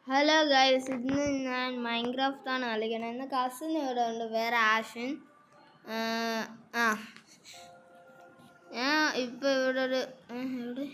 Hello guys, ഇന്ന് ഞാൻ മൈൻക്രാഫ്റ്റാണ് കളിക്കണത്. ഇന്ന് കസിൻ ഇവിടെ ഉണ്ട്, വേറെ ആഷൻ. ഞാൻ ഇപ്പോൾ ഇവിടെ ഒരു എവിടെ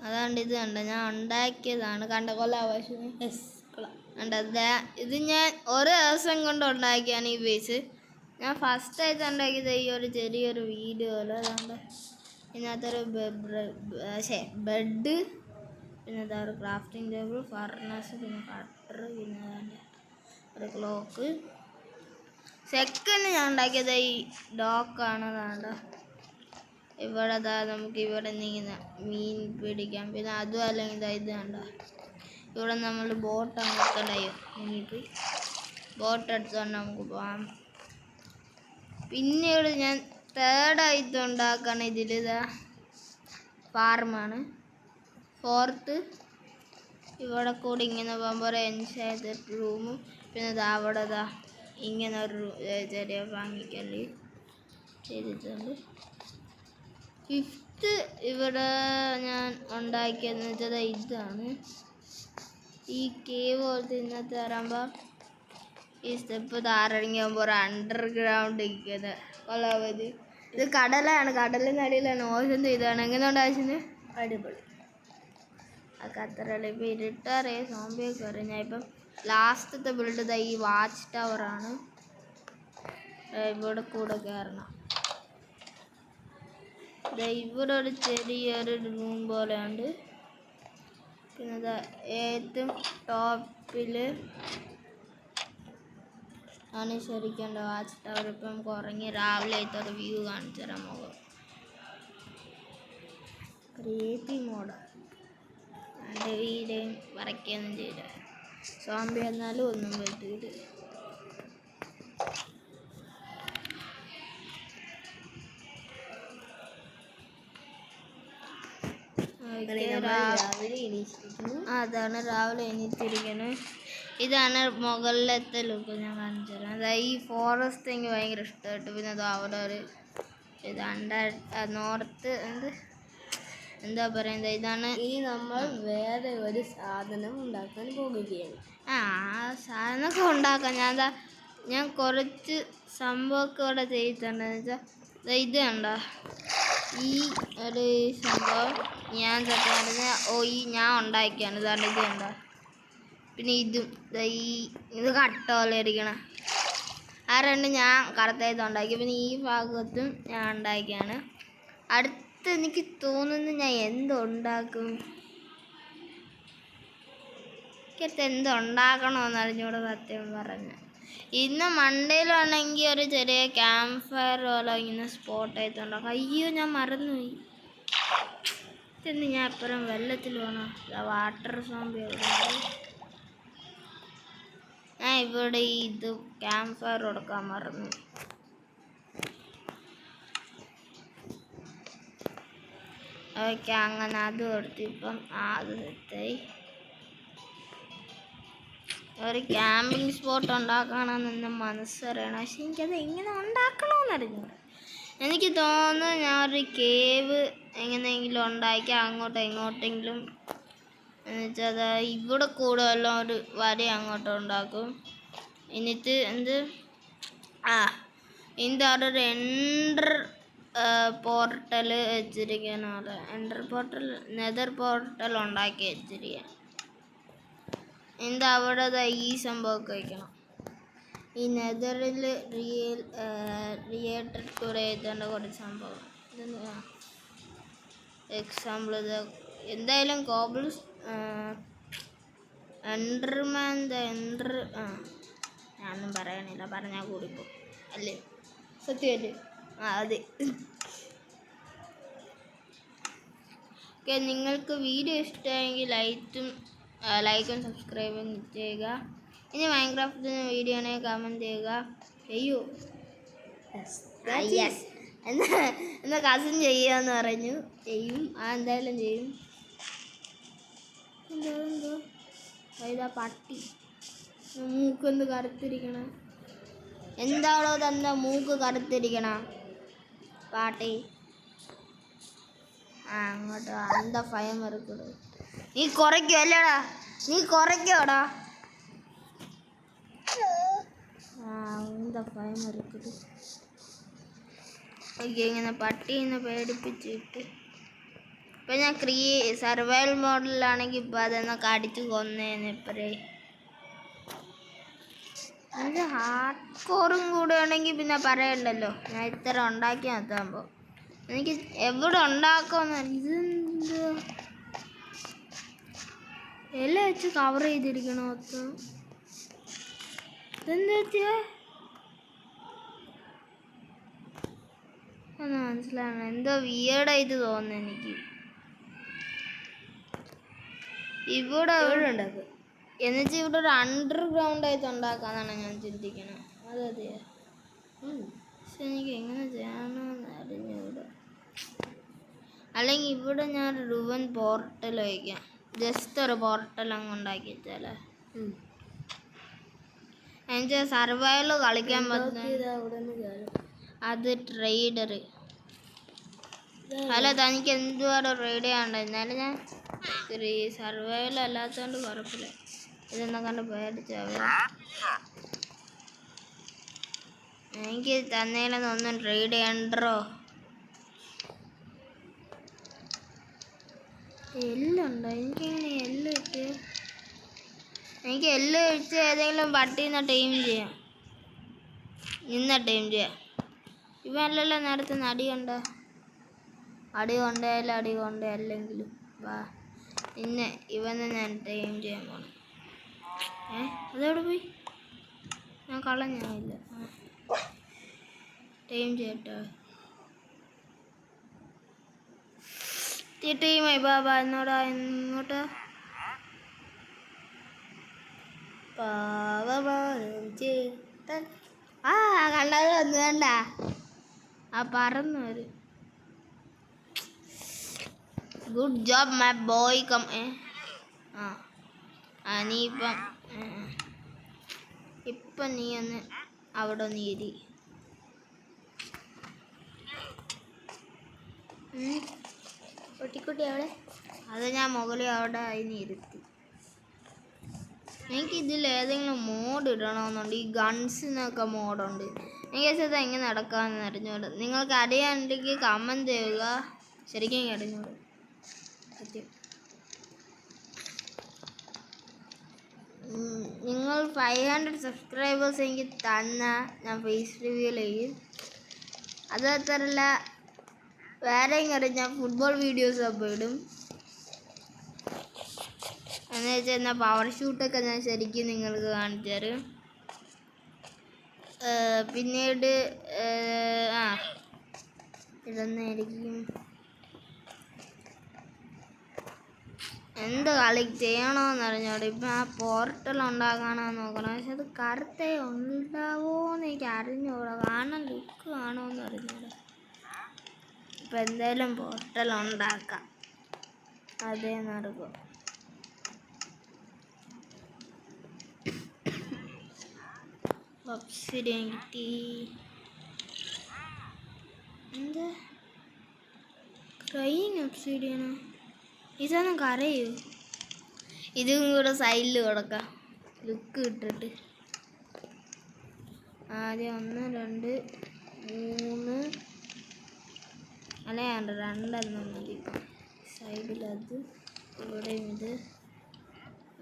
അതാണ്ട് ഇത് കണ്ട ഞാൻ ഉണ്ടാക്കിയതാണ്. കണ്ട കൊല്ലാവശ്യം കണ്ടത്. ഇത് ഞാൻ ഒരു ദിവസം കൊണ്ട് ഉണ്ടാക്കിയാണ് ഈ ബേസ്. ഞാൻ ഫസ്റ്റായിട്ട് ഉണ്ടാക്കിയത് ഈ ഒരു ചെറിയൊരു വീഡിയോയിൽ. അതുകൊണ്ട് ഇതിനകത്തൊരു ബെഡ്, പിന്നെ എന്താ ഒരു ക്രാഫ്റ്റിംഗ് ടേബിൾ, ഫർണസ്, പിന്നെ കട്ടർ, പിന്നെ ഒരു ക്ലോക്ക്. സെക്കൻഡ് ഞാൻ ഉണ്ടാക്കിയത് ഈ ഡോക്കാണ്. അതാണ്ട് ഇവിടെ നമുക്ക് ഇവിടെ നിന്ന് മീൻ പിടിക്കാം. പിന്നെ അതും അല്ലെങ്കിൽ ഇത് കണ്ട ഇവിടെ നമ്മൾ ബോട്ട് അങ്ങോട്ടുണ്ടായോ, ഇനിയിപ്പോൾ ബോട്ട് എടുത്തുകൊണ്ട് നമുക്ക് പോകാം. പിന്നീട് ഞാൻ തേർഡായിട്ട് ഉണ്ടാക്കുകയാണ് ഇതിലിതാ ഫാർമാണ്. ഫോർത്ത് ഇവിടെ കൂടി ഇങ്ങനെ പോകുമ്പോൾ ഒരു എൻഷാദ് റൂമും, പിന്നെ അവിടെ ഇങ്ങനെ ഒരു ചെറിയ വാങ്ങിക്കല് ചെയ്തിട്ടുണ്ട്. ഫിഫ്ത്ത് ഇവിടെ ഞാൻ ഉണ്ടാക്കിയതെന്ന് വെച്ചാൽ ഇതാണ് ഈ കേവ് പോലത്തെ. ഇന്നത്തെ പറയുമ്പോൾ ഈ സ്റ്റെപ്പ് താറങ്ങിയാകുമ്പോൾ ഒരു അണ്ടർഗ്രൗണ്ട് ഇരിക്കുന്നത് കൊള്ളാമത്. ഇത് കടലാണ്, കടലിനടിയിലാണ്. ഓഷൻ ചെയ്താണ്. എങ്ങനെ ഉണ്ടാവശ്യം അടിപൊളി. അതൊക്കെ അത്രയല്ല. ഇപ്പം ഇരുട്ടാറേ സോംബിയൊക്കെ വരും. ഞാൻ ഇപ്പം ലാസ്റ്റത്തെ ബിൽഡ് ഈ വാച്ച് ടവറാണ്. ഇവിടെ കൂടെ കയറണം. ഇവിടെ ഒരു ചെറിയൊരു റൂം പോലെ ഉണ്ട്. പിന്നെ ഏറ്റവും ടോപ്പിൽ ആണ് ശരിക്കേണ്ട വാച്ച് ടവർ. ഇപ്പം നമുക്ക് ഉറങ്ങി രാവിലെ ആയിട്ടൊരു വ്യൂ കാണിച്ചു തരാൻ പോകും. ക്രിയേറ്റീവ് മോഡ് എൻ്റെ വീടും വരയ്ക്കൊന്നും ചെയ്ത സോംബി എന്നാലും ഒന്നും പറ്റിയിട്ട്. അതാണ് രാവിലെ എണീറ്റിരിക്കുന്നത്. ഇതാണ് മുകളിലത്തെ ലുക്ക് ഞാൻ കാണിച്ചു തരാം. അതായത് ഈ ഫോറസ്റ്റ് എനിക്ക് ഭയങ്കര ഇഷ്ടപ്പെട്ടു. പിന്നെ അത് അവിടെ ഒരു ഇത് നോർത്ത് എന്താ പറയുന്നത്, ഇതാണ്. ഇനി നമ്മൾ വേറെ ഒരു സാധനം ഉണ്ടാക്കാൻ പോകുകയാണ്. ആ സാധനമൊക്കെ ഉണ്ടാക്കാം. ഞാൻ കുറച്ച് സംഭവമൊക്കെ ഇവിടെ ചെയ്തിട്ടുണ്ടെന്ന് വെച്ചാൽ ഇത് കണ്ടോ, ഈ ഒരു സംഭവം ഞാൻ ഞാൻ ഉണ്ടാക്കിയാണ്. ഇതാണ് ഇത് കണ്ടോ. പിന്നെ ഇതും ഇത് കട്ട പോലെ ഇരിക്കണം. ആ രണ്ട് ഞാൻ കറുത്തായിട്ട് ഉണ്ടാക്കി. പിന്നെ ഈ ഭാഗത്തും ഞാൻ ഉണ്ടാക്കിയാണ്. അടുത്ത് എനിക്ക് തോന്നുന്നു ഞാൻ എന്തുണ്ടാക്കും, എന്തുണ്ടാക്കണമെന്ന് അറിഞ്ഞൂടെ സത്യം പറഞ്ഞ. ഇന്ന് മണ്ടയിലാണെങ്കിൽ ഒരു ചെറിയ ക്യാമ്പ് ഫയർ പോലെ ഇങ്ങനെ സ്പോട്ടായിട്ട് ഉണ്ടാക്കും. അയ്യോ ഞാൻ മറന്നുപോയി. ഇതെന്ന് ഞാൻ എപ്പോഴും വെള്ളത്തിൽ പോകണം. വാട്ടർ സോംബി ഞാൻ ഇവിടെ ഇത് ക്യാമ്പ് ഫയർ കൊടുക്കാൻ മറന്നു. ഓക്കെ, അങ്ങനെ അത് കൊടുത്ത് ഇപ്പം അത് സെറ്റായി. ഒരു ക്യാമ്പിങ് സ്പോട്ട് ഉണ്ടാക്കണമെന്ന് എൻ്റെ മനസ്സറിയണം. പക്ഷെ എനിക്കത് എങ്ങനെ ഉണ്ടാക്കണമെന്നറിഞ്ഞൂടാ. എനിക്ക് തോന്നുന്നു ഞാൻ ഒരു കേവ് എങ്ങനെയെങ്കിലും ഉണ്ടാക്കി അങ്ങോട്ടും ഇങ്ങോട്ടെങ്കിലും എന്നുവെച്ചാൽ ഇവിടെ കൂടുതലും ഒരു വര അങ്ങോട്ട് ഉണ്ടാക്കും. എന്നിട്ട് ഇതിൻ്റെ അവിടെ ഒരു എൻ്റർ പോർട്ടൽ വെച്ചിരിക്കാനവിടെ നെതർ പോർട്ടൽ ഉണ്ടാക്കി വെച്ചിരിക്കുക. ഇതിൻ്റെ അവിടെ ഈ സംഭവമൊക്കെ വയ്ക്കണം. ഈ നെതറിൽ റിയേറ്റഡ് കൂടെ എഴുതേണ്ട കുറച്ച് സംഭവം. എക്സാമ്പിൾ ഇത് എന്തായാലും കോബിൾസ് ഞാനൊന്നും പറയണില്ല, പറഞ്ഞാൽ കൂടിപ്പോ അല്ലേ, സത്യമല്ലേ? അതെ. ഓക്കെ, നിങ്ങൾക്ക് വീഡിയോ ഇഷ്ടമായെങ്കിൽ ലൈക്കും സബ്സ്ക്രൈബും ചെയ്യുക. ഇനി മൈൻക്രാഫ്റ്റിന് വീഡിയോ ആണെങ്കിൽ കമൻറ്റ് ചെയ്യുക. എന്നാ കസിൻ ചെയ്യാന്ന് പറഞ്ഞു. ചെയ്യും, എന്തായാലും ചെയ്യും. എന്തോ ഇതാ പട്ടി മൂക്കൊന്ന് കറുത്തിരിക്കണ. എന്താണോ തന്നെ മൂക്ക് കറുത്തിരിക്കണ പാട്ടി? അങ്ങോട്ട് ഭയം മറുക്കൂടും. നീ കുറയ്ക്കോ അല്ലേടാ? നീ കുറയ്ക്കോടാ? എന്താ ഭയം വരക്കത്? ഓക്കെ, ഇങ്ങനെ പട്ടീനെ പേടിപ്പിച്ചിട്ട് ഇപ്പം ഞാൻ സർവൈവൽ മോഡലിലാണെങ്കിൽ ഇപ്പം അതെന്നൊക്കെ അടിച്ച് കൊന്നേനെ ഇപ്പറേ. എനിക്ക് ഹാർഡ് കോറും കൂടെ ആണെങ്കിൽ പിന്നെ പറയണ്ടല്ലോ. ഞാൻ ഇത്ര ഉണ്ടാക്കി നിർത്താമ്പോൾ എനിക്ക് എവിടെ ഉണ്ടാക്കുമെന്ന്. ഇതെന്ത് ഇല വെച്ച് കവർ ചെയ്തിരിക്കണോ? ഇതെന്താ വെച്ചാ ഒന്ന് മനസ്സിലാണ്. എന്തോ വിയേർഡായിട്ട് തോന്നുന്നു എനിക്ക്. ഇവിടെ ഉണ്ടാക്കുക എന്നുവെച്ചാൽ ഇവിടെ ഒരു അണ്ടർഗ്രൗണ്ട് ആയിട്ട് ഉണ്ടാക്കാന്നാണ് ഞാൻ ചിന്തിക്കണത്. അതെ പക്ഷെ എനിക്ക് എങ്ങനെ ചെയ്യണമെന്ന് അറിഞ്ഞൂടെ. അല്ലെങ്കിൽ ഇവിടെ ഞാൻ റുവൻ പോർട്ടൽ വയ്ക്കാം. ജസ്റ്റ് ഒരു പോർട്ടൽ അങ്ങ് ഉണ്ടാക്കി വെച്ചാലേ എനിക്ക് സർവൈവൽ കളിക്കാൻ പറ്റും. അത് ട്രേഡർ അല്ല, തനിക്ക് എന്തുവാടോ ട്രേഡ് ചെയ്യാണ്ട്. എന്നാലും ഞാൻ സർവൈവൽ അല്ലാത്തതുകൊണ്ട് കുഴപ്പമില്ല. ഇതൊന്നും കണ്ട് പേടിച്ചാവേ. എനിക്ക് തന്നേലൊന്നും ട്രേഡ് ചെയ്യണ്ടോ? എല്ലുണ്ടോ? എനിക്കിങ്ങനെ എല്ല് കിട്ടിയ എനിക്ക് എല്ല് കഴിച്ച് ഏതെങ്കിലും പട്ടീനെ ടീം ചെയ്യാം. ടീം ചെയ്യാം. ഇവല്ലല്ലോ നേരത്തെ അടി കൊണ്ടോ? അടി കൊണ്ടായാലും അടി കൊണ്ടേ അല്ലെങ്കിലും വാ. ഇന്നെ ഇവനെ ഞാൻ ടീം ചെയ്യാൻ പോണം. അതെവിടെ പോയി? ഞാൻ കളഞ്ഞില്ല. ടീം ചെയ്യട്ടോ. ടീമായി ബാബാ എന്നോടാ ഇങ്ങോട്ട്. കണ്ടത് വന്നു കണ്ട. പറന്നു വരും. Good job my boy. നീ ഇപ്പം നീ ഒന്ന് അവിടെ ഒന്ന് ഇരി. കുട്ടിക്കുട്ടി അവിടെ. അത് ഞാൻ മുകളിൽ അവിടെ അതിന് ഇരുത്തി. എനിക്ക് ഇതിൽ ഏതെങ്കിലും മോഡ് ഇടണമെന്നുണ്ട്. ഈ ഗൺസിനൊക്കെ മോഡുണ്ട്. എനിക്ക് അത് എങ്ങനെ നടക്കാമെന്ന് അറിഞ്ഞോട്. നിങ്ങൾക്ക് അറിയാനുണ്ടെങ്കിൽ കമൻറ്റ് ചെയ്യുക. ശരിക്കും അറിഞ്ഞോട് സത്യം. നിങ്ങൾ 500 സബ്സ്ക്രൈബേഴ്സ് എനിക്ക് തന്നാൽ ഞാൻ ഫേസ് റിവ്യൂ ചെയ്യും. അത് മാത്രമല്ല വേറെ ഞാൻ ഫുട്ബോൾ വീഡിയോസ് അപ്പോൾ ഇടും. എന്ന് വെച്ചാൽ എന്നാൽ പവർ ഷൂട്ടൊക്കെ ഞാൻ ശരിക്കും നിങ്ങൾക്ക് കാണിച്ചു തരും. പിന്നീട് ഇതൊന്നായിരിക്കും എന്ത് കളി ചെയ്യണമെന്ന് അറിഞ്ഞോടെ. ഇപ്പം ആ പോർട്ടൽ ഉണ്ടാക്കാനാണ് നോക്കണം. പക്ഷെ അത് കറുത്തേ ഉണ്ടാവുമോയെന്ന് എനിക്ക് അറിഞ്ഞൂടാ. കാണാൻ ലുക്ക് കാണുമെന്ന് അറിഞ്ഞൂടാ. ഇപ്പം എന്തായാലും പോർട്ടൽ ഉണ്ടാക്കാം. അതേ നടക്കും. ഒബ്സിഡിയൻ കിട്ടി. എന്താ ക്രൈയിങ് ഒബ്സിഡിയനോ? ഇതൊന്നും കരയൂ. ഇതും കൂടെ സൈഡിൽ കൊടുക്കാം ലുക്ക് ഇട്ടിട്ട്. ആദ്യം 1 2 3 അല്ലേ 2 മതി. സൈഡിലത് ഇവിടെയും ഇത്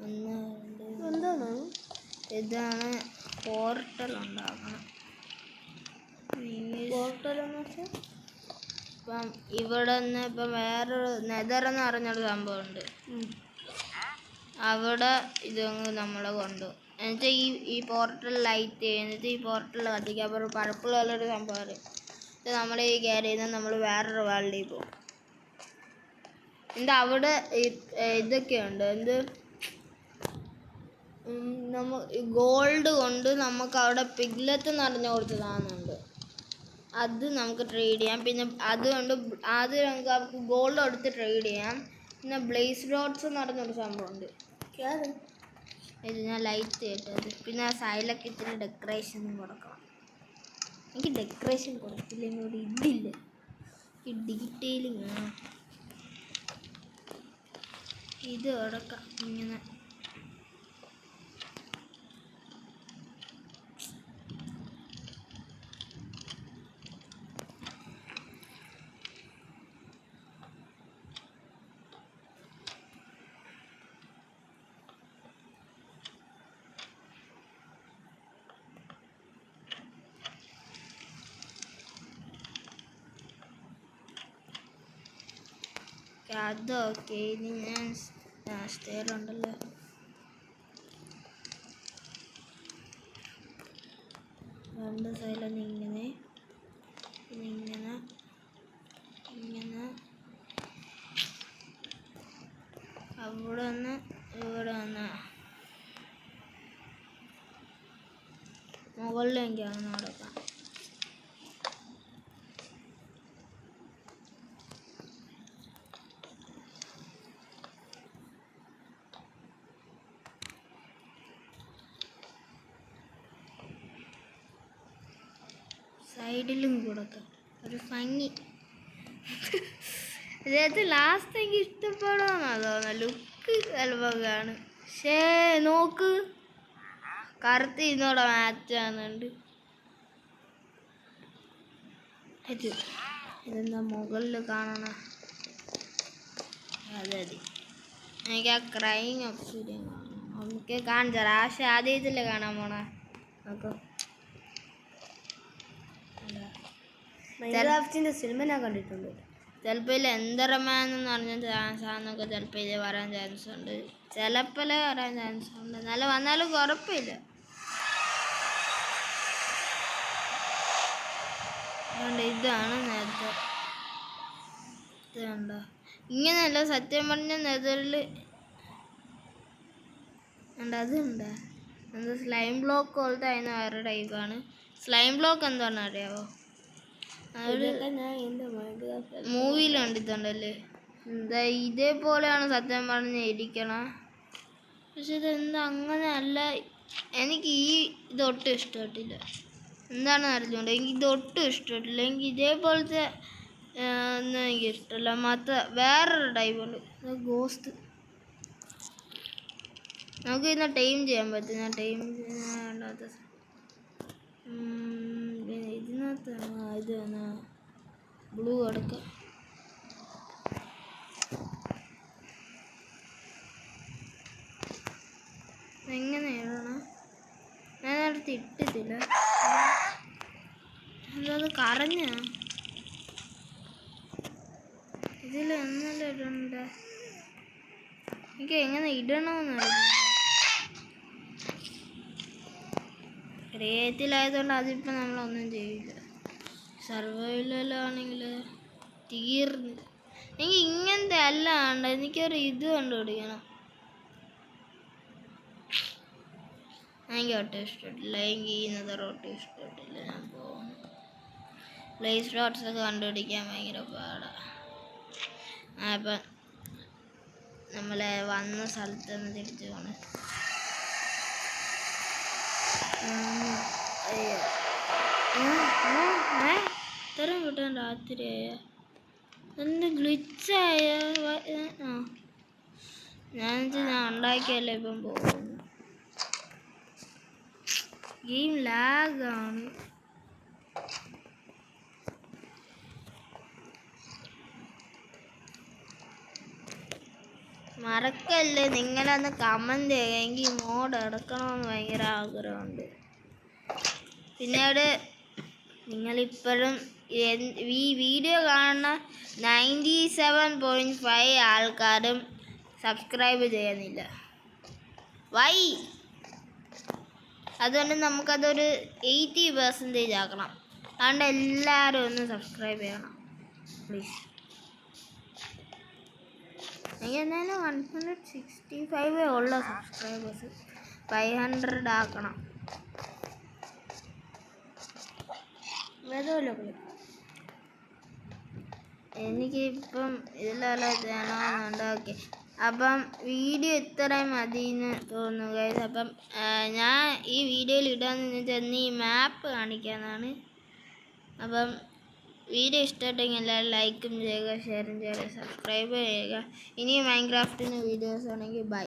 1 2 എന്താണ് ഇതാണ് പോർട്ടൽ ഉണ്ടാക്കണം. പോർട്ടലെന്ന് വെച്ചാൽ ഇപ്പം ഇവിടെ നിന്ന് ഇപ്പം വേറൊരു നെതറെന്ന് പറഞ്ഞൊരു സംഭവമുണ്ട്. അവിടെ ഇതങ്ങ് നമ്മളെ കൊണ്ടുപോകും. എന്നിട്ട് ഈ പോർട്ടൽ ലൈറ്റ് എന്നിട്ട് ഈ പോർട്ടൽ കത്തിക്കുക. അപ്പോൾ ഒരു പർപ്പിൾ കളറൊരു സംഭവം. ഇത് നമ്മൾ ഈ കയറി ചെയ്യുന്നത് നമ്മൾ വേറൊരു വേൾഡിൽ പോകും. എന്നിട്ട് അവിടെ ഇതൊക്കെയുണ്ട്. ഗോൾഡ് കൊണ്ട് നമുക്ക് അവിടെ പിഗ്ലറ്റ് നിറഞ്ഞു കൊടുത്ത് സാധനമുണ്ട്. അത് നമുക്ക് ട്രേഡ് ചെയ്യാം. പിന്നെ അതുകൊണ്ട് ആദ്യം നമുക്ക് ഗോൾഡ് എടുത്ത് ട്രേഡ് ചെയ്യാം. പിന്നെ ബ്ലേസ് റോഡ്സ് എന്ന് പറഞ്ഞൊരു സംഭവമുണ്ട്. ഇത് ഞാൻ ലൈറ്റ് കേട്ടത്. പിന്നെ ആ സൈലൊക്കെ ഇത്തിരി ഡെക്കറേഷനും കൊടുക്കണം. എനിക്ക് ഡെക്കറേഷൻ കൊടുത്തില്ലെങ്കിൽ ഒരു ഇതില്ല. ഈ ഡീറ്റെയിലിങ് ഇത് കിടക്കാം ഇങ്ങനെ. അതൊക്കെ ഇനി ഞാൻ സ്റ്റെയർ ഉണ്ടല്ലോ. രണ്ട് സൈഡിൽ ഇങ്ങനെ ഇങ്ങനെ ഇങ്ങനെ അവിടെ നിന്ന് ഇവിടെ വന്ന് മുകളിലേക്കാണ് നടക്കാം. സൈഡിലും കൊടുക്കാം ഒരു ഭംഗി. ഇതിനകത്ത് ലാസ്റ്റ് എനിക്ക് ഇഷ്ടപ്പെടുമെന്നാ തോന്നുന്നത്. ലുക്ക് ചിലപ്പോൾ കാണും. പക്ഷേ നോക്ക് കറുത്ത് ഇന്നോടെ മാറ്റാകുന്നുണ്ട്. ഇതെന്താ മുകളിൽ കാണണ? അതെ അതെ, എനിക്ക് ആ ക്രൈം ഒബ്സീഡിയൻ കാണണം. നമുക്ക് കാണിച്ചാൽ പക്ഷെ ആദ്യത്തില്ലേ കാണാൻ പോണേ. നോക്കൂ, മൈൻക്രാഫ്റ്റിന്റെ സിനിമ ഞാൻ കണ്ടിട്ടുണ്ട്. ചിലപ്പോൾ ഇതിൽ എന്തർമാൻ എന്ന് പറഞ്ഞ സാധനമൊക്കെ ചിലപ്പോൾ ഇത് വരാൻ ചാൻസ് ഉണ്ട്. ചിലപ്പോൾ വരാൻ ചാൻസ് ഉണ്ട്. എന്നാലും വന്നാലും കുഴപ്പമില്ല. അതുകൊണ്ട് ഇതാണ് നേരത്തെ. ഇത് കണ്ടോ, ഇങ്ങനെയല്ല സത്യം പറഞ്ഞ നെതറിൽ ഉണ്ട്. അതുണ്ട് എന്താ സ്ലൈം ബ്ലോക്ക് പോലത്തെ അതിന് വേറെ ടൈപ്പാണ്. സ്ലൈം ബ്ലോക്ക് എന്താണെന്ന് അറിയാവോ? മൂവിയിൽ കണ്ടിട്ടുണ്ടല്ലേ. ഇതേപോലെയാണ് സത്യം പറഞ്ഞ് ഇരിക്കണം. പക്ഷെ ഇതെന്താ അങ്ങനെ അല്ല. എനിക്ക് ഈ ഇതൊട്ടും ഇഷ്ടപ്പെട്ടില്ല. എന്താണെന്ന് അറിഞ്ഞുകൊണ്ട് എനിക്ക് ഇതൊട്ടും ഇഷ്ടപ്പെട്ടില്ല. എനിക്ക് ഇതേപോലത്തെ ഒന്നും എനിക്ക് ഇഷ്ടമല്ല. വേറൊരു ടൈപ്പുണ്ട്, ഗോസ്റ്റ്. നമുക്ക് ഇന്ന് ടൈം ചെയ്യാൻ പറ്റും. ഞാൻ ടൈം ചെയ്യാത്ത ഇതിനകത്ത് ഇത് ബ്ലൂ എടുക്കാം. എങ്ങനെ ഇടണം? ഞാനടുത്ത് ഇട്ടിട്ടില്ല. എന്തത് കറഞ്ഞ? ഇതിൽ എന്നല്ല ഇടണ്ട. എനിക്ക് എങ്ങനെ ഇടണമെന്നറിയില്ല. ക്രിയേറ്റീവായതുകൊണ്ട് അതിപ്പോൾ നമ്മളൊന്നും ചെയ്യില്ല. സർവൈവലാണെങ്കിൽ തീർന്ന്. എനിക്ക് ഇങ്ങനത്തെ അല്ല വേണ്ട, എനിക്കൊരു ഇത് കണ്ടുപിടിക്കണം. എനിക്ക് ഒട്ടും ഇഷ്ടപ്പെട്ടില്ല. എനിക്ക് ഈ നെതറൊട്ടും ഇഷ്ടപ്പെട്ടില്ല. ഞാൻ പോകുന്നു. പ്ലേസ് ഡോട്ട്സൊക്കെ കണ്ടുപിടിക്കാൻ ഭയങ്കര പാടാണ്. അപ്പം നമ്മളെ വന്ന സ്ഥലത്ത് നിന്ന് തിരിച്ചു പോകണം. ഇത്രയും കിട്ടാൻ രാത്രിയായ എന്ത് ഗ്ലിച്ചായ? ഞാൻ ഉണ്ടാക്കിയല്ലേ ഇപ്പം പോകുന്നു. ഗെയിം ലാഗാണ്. മറക്കല്ലേ നിങ്ങളൊന്ന് കമൻറ്റ് ചെയ്യുക. എനിക്ക് മോഡ് എടുക്കണമെന്ന് ഭയങ്കര ആഗ്രഹമുണ്ട്. പിന്നീട് നിങ്ങളിപ്പോഴും ഈ വീഡിയോ കാണുന്ന 97.5 ആൾക്കാരും സബ്സ്ക്രൈബ് ചെയ്യുന്നില്ല. വൈ? അതുകൊണ്ട് നമുക്കതൊരു 80% ആക്കണം. അതുകൊണ്ട് എല്ലാവരും ഒന്ന് സബ്സ്ക്രൈബ് ചെയ്യണം പ്ലീസ്. എനിക്ക് എന്തായാലും 165 ഉള്ള സബ്സ്ക്രൈബേഴ്സ് 500 ആക്കണം. എനിക്കിപ്പം ഇതിലെല്ലാം ചെയ്യണമെന്നുണ്ട്. ഓക്കെ, അപ്പം വീഡിയോ ഇത്രയും മതിയെന്ന് തോന്നുന്നു ഗൈസ്. അപ്പം ഞാൻ ഈ വീഡിയോയിൽ ഇടാന്ന് വെച്ചാൽ ഈ മാപ്പ് കാണിക്കാനാണ്. അപ്പം വീഡിയോ ഇഷ്ടപ്പെട്ടെങ്കിൽ എല്ലാവരും ലൈക്കും ചെയ്യുക, ഷെയറും ചെയ്യുക, സബ്സ്ക്രൈബ് ചെയ്യുക. ഇനിയും മൈൻക്രാഫ്റ്റിന് വീഡിയോസ് ആണെങ്കിൽ ബൈ.